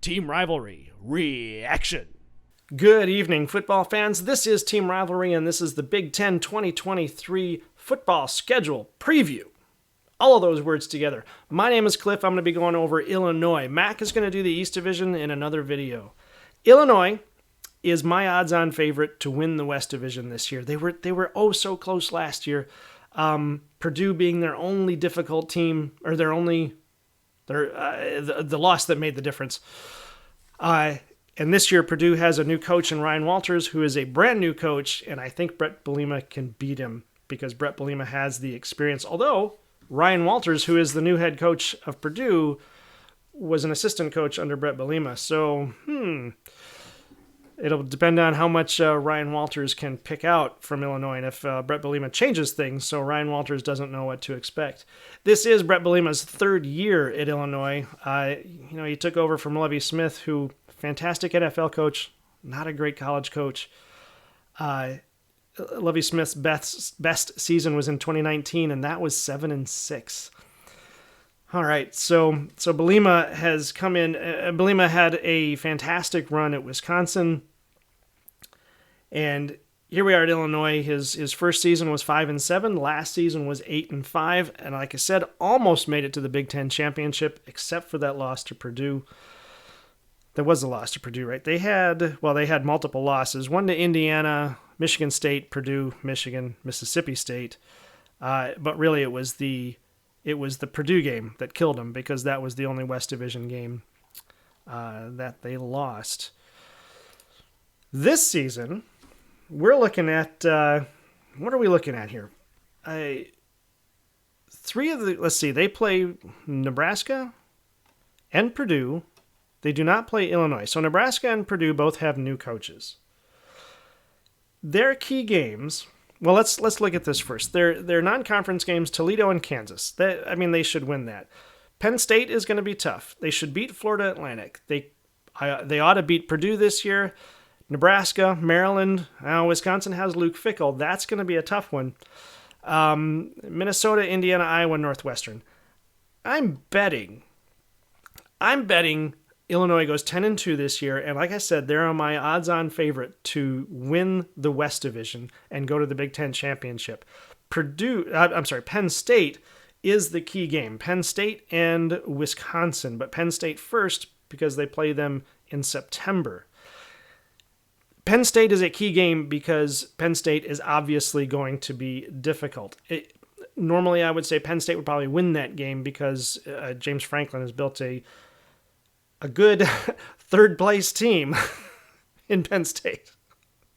Team Rivalry Reaction. Good evening, football fans. This is Team Rivalry, and this is the Big Ten 2023 football schedule preview. All of those words together. My name is Cliff. I'm going to be going over Illinois. Mac is going to do the East Division in another video. Illinois is my odds-on favorite to win the West Division this year. They were oh so close last year. Purdue being their only difficult team, or the loss that made the difference. And this year, Purdue has a new coach in Ryan Walters, who is a brand new coach, and I think Bret Bielema can beat him because Bret Bielema has the experience. Although Ryan Walters, who is the new head coach of Purdue, was an assistant coach under Bret Bielema. So, it'll depend on how much Ryan Walters can pick out from Illinois, and if Bret Bielema changes things so Ryan Walters doesn't know what to expect. This is Bret Bielema's third year at Illinois. He took over from Lovie Smith, who fantastic NFL coach, not a great college coach. Lovie Smith's best season was in 2019, and that was 7-6. All right, so Bielema has come in. Bielema had a fantastic run at Wisconsin, and here we are at Illinois. His first season was 5-7. Last season was 8-5, and like I said, almost made it to the Big Ten championship, except for that loss to Purdue. There was a loss to Purdue, right? They had multiple losses. One to Indiana, Michigan State, Purdue, Michigan, Mississippi State. But really it was the Purdue game that killed them, because that was the only West Division game that they lost. This season, we're looking at, what are we looking at here? They play Nebraska and Purdue. They do not play Illinois. So Nebraska and Purdue both have new coaches. Their key games, well, let's look at this first. Their non-conference games, Toledo and Kansas. They should win that. Penn State is going to be tough. They should beat Florida Atlantic. They ought to beat Purdue this year. Nebraska, Maryland, Wisconsin has Luke Fickell. That's going to be a tough one. Minnesota, Indiana, Iowa, Northwestern. I'm betting Illinois goes 10-2 this year, and like I said, they're my odds-on favorite to win the West Division and go to the Big Ten championship. Penn State is the key game. Penn State and Wisconsin, but Penn State first because they play them in September. Penn State is a key game because Penn State is obviously going to be difficult. Normally, I would say Penn State would probably win that game because James Franklin has built a good third-place team in Penn State.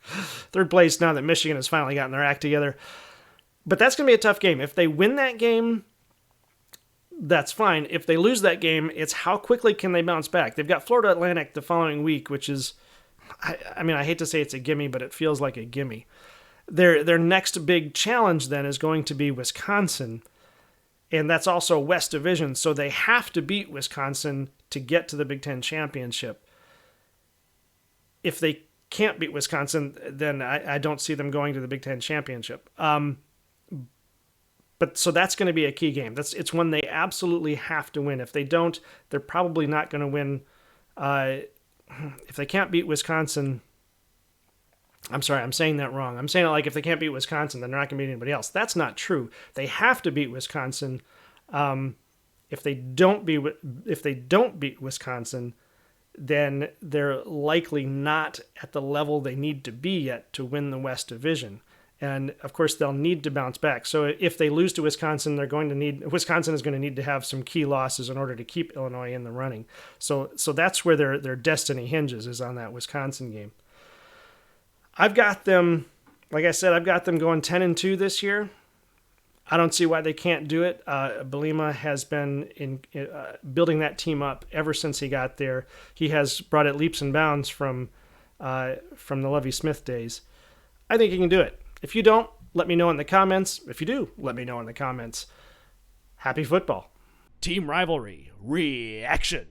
Third place now that Michigan has finally gotten their act together. But that's going to be a tough game. If they win that game, that's fine. If they lose that game, it's how quickly can they bounce back. They've got Florida Atlantic the following week, which is, I hate to say it's a gimme, but it feels like a gimme. Their next big challenge then is going to be Wisconsin, and that's also West Division, so they have to beat Wisconsin to get to the Big Ten championship. If they can't beat Wisconsin, then I don't see them going to the Big Ten championship. But so that's going to be a key game. It's one they absolutely have to win. If they don't, they're probably not going to win. If they can't beat Wisconsin, I'm sorry, I'm saying that wrong. I'm saying it like if they can't beat Wisconsin, then they're not going to beat anybody else. That's not true. They have to beat Wisconsin. If they don't beat Wisconsin, then they're likely not at the level they need to be yet to win the West Division. And of course, they'll need to bounce back. So if they lose to Wisconsin, Wisconsin is going to need to have some key losses in order to keep Illinois in the running. So that's where their destiny hinges, is on that Wisconsin game. I've got them, like I said, going 10-2 this year. I don't see why they can't do it. Bielema has been building that team up ever since he got there. He has brought it leaps and bounds from the Lovie Smith days. I think he can do it. If you don't, let me know in the comments. If you do, let me know in the comments. Happy football. Team Rivalry Reaction.